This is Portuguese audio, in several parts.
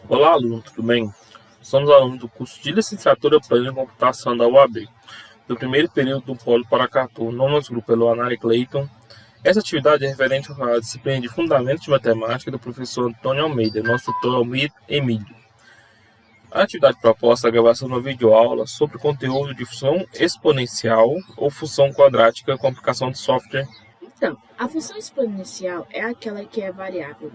Olá, aluno, tudo bem? Somos alunos do curso de Licenciatura Plena em Computação da UAB, do primeiro período do Polo Paracatu, no nosso grupo Eloanara Clayton. Essa atividade é referente à disciplina de Fundamentos de Matemática do professor Antônio Almeida, nosso tutor Almir Emílio. A atividade proposta é a gravação de uma videoaula sobre conteúdo de função exponencial ou função quadrática com aplicação de software. Então, a função exponencial é aquela que é variável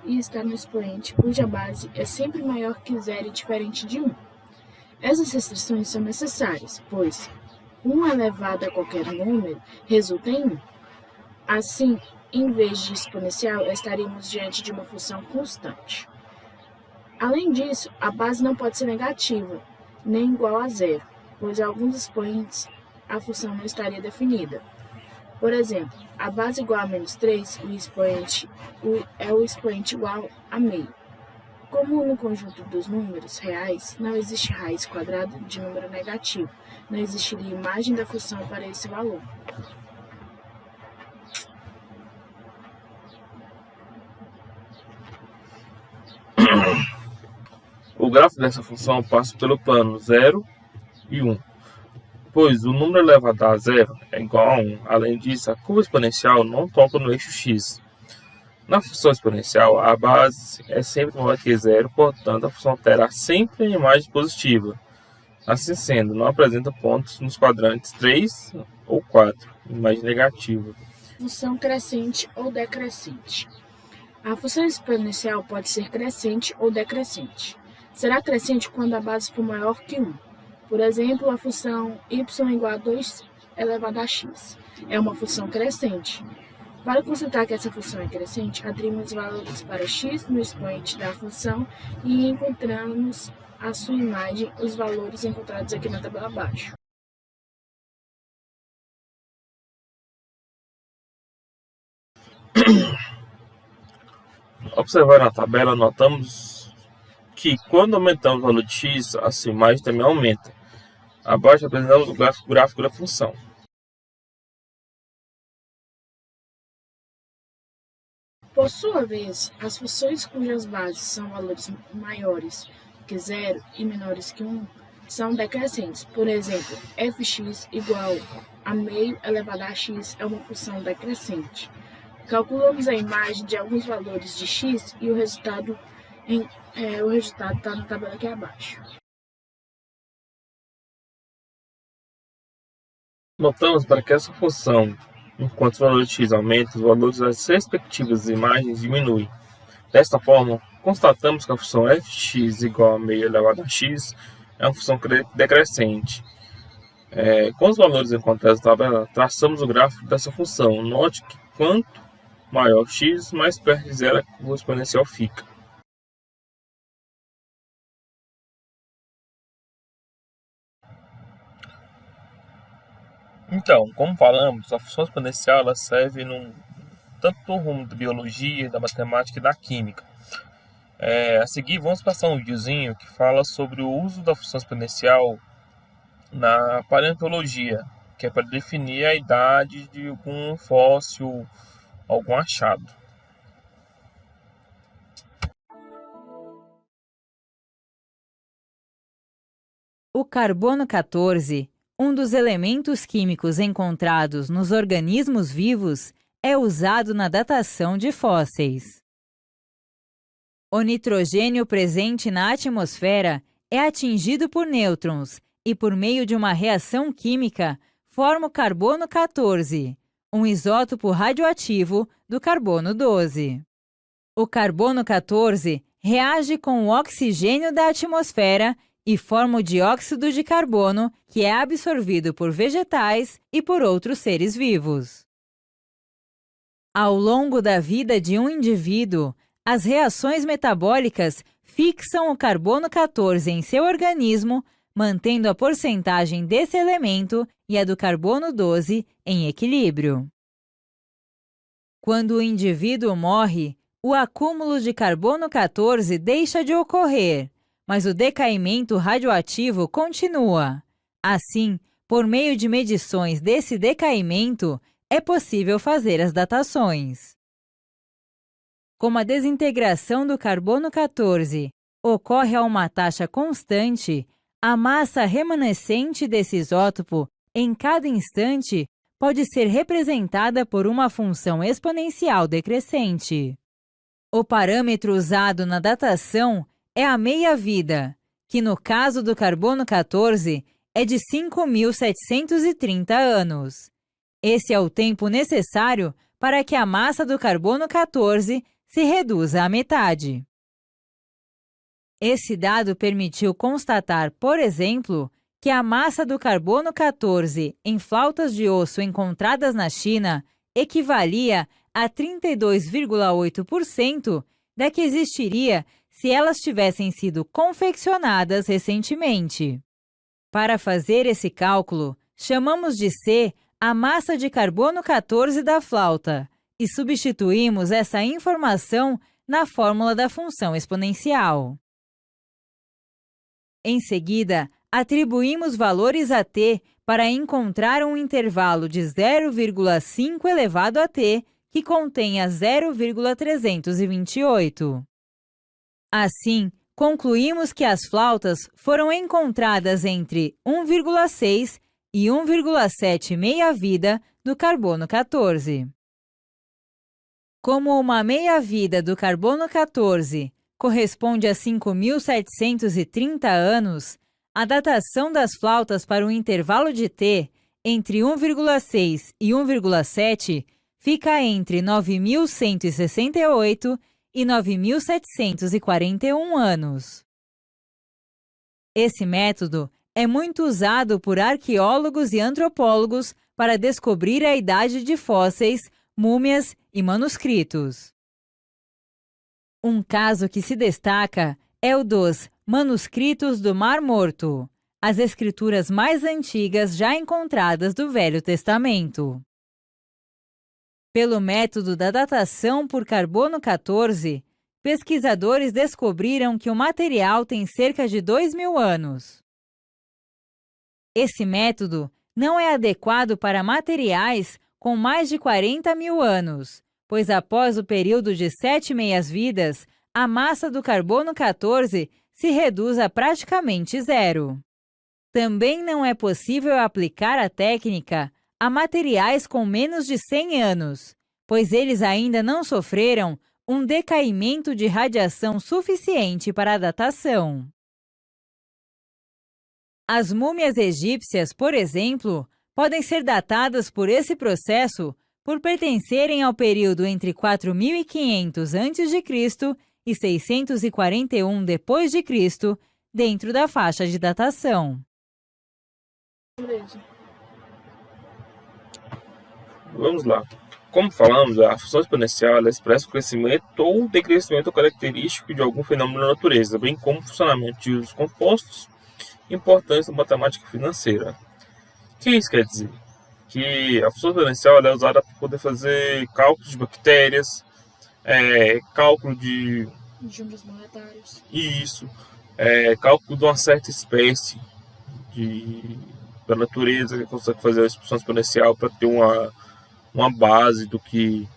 e está no expoente cuja base é sempre maior que zero e diferente de 1. Essas restrições são necessárias, pois 1 elevado a qualquer número resulta em 1. Assim, em vez de exponencial, estaríamos diante de uma função constante. Além disso, a base não pode ser negativa, nem igual a zero, pois em alguns expoentes a função não estaria definida. Por exemplo, a base igual a menos 3, o expoente igual a meio. Como no conjunto dos números reais não existe raiz quadrada de número negativo, não existiria imagem da função para esse valor. O gráfico dessa função passa pelo plano 0 e 1. Pois o número elevado a zero é igual a 1. Além disso, a curva exponencial não toca no eixo x. Na função exponencial, a base é sempre maior que zero, portanto, a função terá sempre a imagem positiva. Assim sendo, não apresenta pontos nos quadrantes 3 ou 4, imagem negativa. Função crescente ou decrescente. A função exponencial pode ser crescente ou decrescente. Será crescente quando a base for maior que 1. Por exemplo, a função y igual a 2 elevado a x. É uma função crescente. Para constatar que essa função é crescente, atribuímos os valores para x no expoente da função e encontramos a sua imagem, os valores encontrados aqui na tabela abaixo. Observando a tabela, notamos que quando aumentamos o valor de x, a sua imagem também aumenta. Abaixo apresentamos o gráfico da função. Por sua vez, as funções cujas bases são valores maiores que 0 e menores que 1 são decrescentes. Por exemplo, fx igual a meio elevado a x é uma função decrescente. Calculamos a imagem de alguns valores de x e o resultado está na tabela aqui abaixo. Notamos para que essa função, enquanto os valores de x aumentam, os valores das respectivas imagens diminuem. Desta forma, constatamos que a função fx igual a meio elevado a x é uma função decrescente. Com os valores encontrados na tabela, traçamos o gráfico dessa função. Note que quanto maior x, mais perto de zero a curva exponencial fica. Então, como falamos, a função exponencial ela serve tanto no rumo da biologia, da matemática e da química. A seguir, vamos passar um videozinho que fala sobre o uso da função exponencial na paleontologia, que é para definir a idade de algum fóssil, algum achado. O carbono 14, um dos elementos químicos encontrados nos organismos vivos, é usado na datação de fósseis. O nitrogênio presente na atmosfera é atingido por nêutrons e, por meio de uma reação química, forma o carbono 14, um isótopo radioativo do carbono 12. O carbono 14 reage com o oxigênio da atmosfera e forma o dióxido de carbono, que é absorvido por vegetais e por outros seres vivos. Ao longo da vida de um indivíduo, as reações metabólicas fixam o carbono 14 em seu organismo, mantendo a porcentagem desse elemento e a do carbono 12 em equilíbrio. Quando o indivíduo morre, o acúmulo de carbono 14 deixa de ocorrer, mas o decaimento radioativo continua. Assim, por meio de medições desse decaimento, é possível fazer as datações. como a desintegração do carbono 14 ocorre a uma taxa constante, a massa remanescente desse isótopo em cada instante pode ser representada por uma função exponencial decrescente. O parâmetro usado na datação é a meia-vida, que no caso do carbono 14 é de 5.730 anos. Esse é o tempo necessário para que a massa do carbono 14 se reduza à metade. Esse dado permitiu constatar, por exemplo, que a massa do carbono 14 em flautas de osso encontradas na China equivalia a 32,8% da que existiria se elas tivessem sido confeccionadas recentemente. Para fazer esse cálculo, chamamos de C a massa de carbono 14 da flauta e substituímos essa informação na fórmula da função exponencial. Em seguida, atribuímos valores a t para encontrar um intervalo de 0,5 elevado a t que contenha 0,328. Assim, concluímos que as flautas foram encontradas entre 1,6 e 1,7 meia-vida do carbono 14. Como uma meia-vida do carbono 14 corresponde a 5.730 anos, a datação das flautas para o intervalo de t entre 1,6 e 1,7 fica entre 9.168 e 9.741 anos. Esse método é muito usado por arqueólogos e antropólogos para descobrir a idade de fósseis, múmias e manuscritos. Um caso que se destaca é o dos manuscritos do Mar Morto, as escrituras mais antigas já encontradas do Velho Testamento. Pelo método da datação por carbono 14, pesquisadores descobriram que o material tem cerca de 2.000 anos. Esse método não é adequado para materiais com mais de 40.000 anos, pois após o período de 7 meias-vidas, a massa do carbono 14 se reduz a praticamente zero. Também não é possível aplicar a técnica a materiais com menos de 100 anos, pois eles ainda não sofreram um decaimento de radiação suficiente para a datação. As múmias egípcias, por exemplo, podem ser datadas por esse processo por pertencerem ao período entre 4.500 a.C. e 641 d.C., dentro da faixa de datação. Vamos lá. Como falamos, a função exponencial ela expressa o crescimento ou decrescimento característico de algum fenômeno da natureza, bem como o funcionamento de usos compostos e importância da matemática financeira. O que isso quer dizer? Que a função exponencial ela é usada para poder fazer cálculos de bactérias, cálculo de Juros monetários. isso, cálculo de uma certa espécie da natureza que consegue fazer a função exponencial para ter uma base do que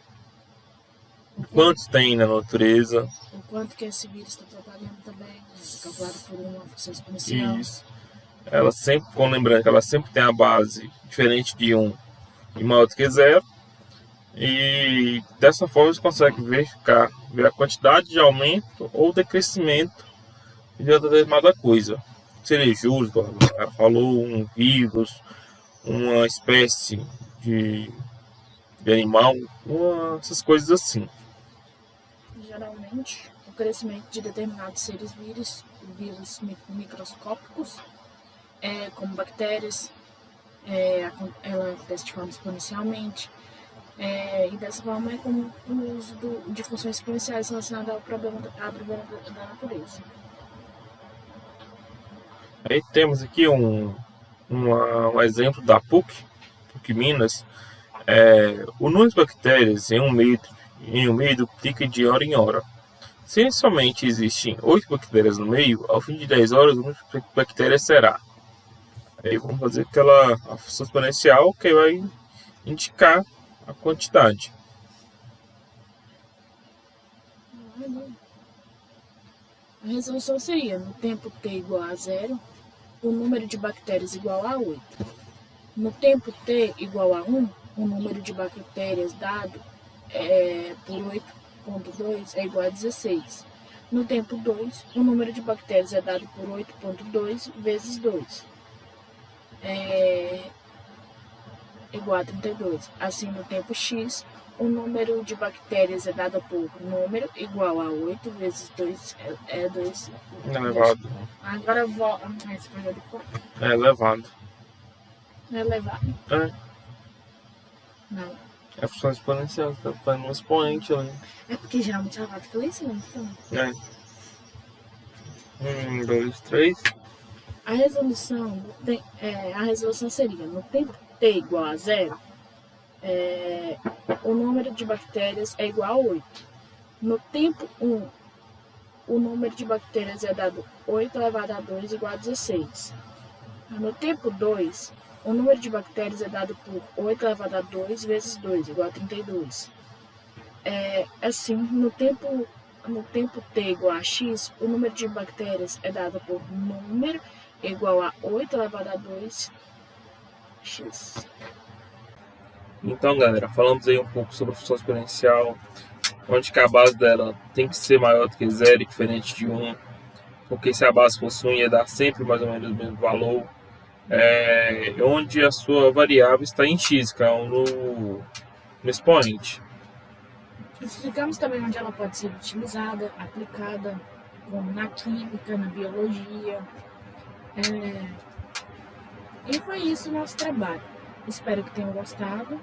quantos tem na natureza. O quanto que esse vírus está propagando também, calculado por uma função exponencial. Isso. Ela sempre, lembrando que ela sempre tem a base diferente de 1 e maior do que 0. E dessa forma você consegue ver a quantidade de aumento ou decrescimento de uma determinada coisa. Seria juros, falou, um vírus, uma espécie de animal, essas coisas assim. Geralmente, o crescimento de determinados seres vírus microscópicos, como bactérias, ela acontece de forma exponencialmente. E dessa forma é como o uso de funções exponenciais relacionadas ao problema da natureza. Aí temos aqui um exemplo da PUC Minas. O número de bactérias em um meio duplica de hora em hora. Se inicialmente existem 8 bactérias no meio, ao fim de 10 horas o número de bactérias será. Aí vamos fazer a função exponencial que vai indicar a quantidade. A resolução seria, no tempo t igual a 0, o número de bactérias igual a 8. No tempo t igual a 1, o número de bactérias dado por 8,2 é igual a 16. No tempo 2, o número de bactérias é dado por 8,2 vezes 2. Igual a 32. Assim, no tempo x, o número de bactérias é dado por número igual a 8 vezes 2 é 2. Elevado. Agora eu vou... É elevado. É elevado? É. Não. É função exponencial, tá fazendo um expoente ali. É porque geralmente ela fica lá em cima, então. É. 1, 2, 3. A resolução seria, no tempo t igual a 0, o número de bactérias é igual a 8. No tempo 1, o número de bactérias é dado 8 elevado a 2 igual a 16. No tempo 2, o número de bactérias é dado por 8 elevado a 2 vezes 2 igual a 32. Assim, no tempo t igual a x, o número de bactérias é dado por número igual a 8 elevado a 2 x. Então, galera, falamos aí um pouco sobre a função exponencial, onde que a base dela tem que ser maior do que 0 e diferente de 1, porque se a base fosse 1 ia dar sempre mais ou menos o mesmo valor, onde a sua variável está em x, que é no expoente. Explicamos também onde ela pode ser utilizada, aplicada, como na química, na biologia. E foi isso o nosso trabalho. Espero que tenham gostado.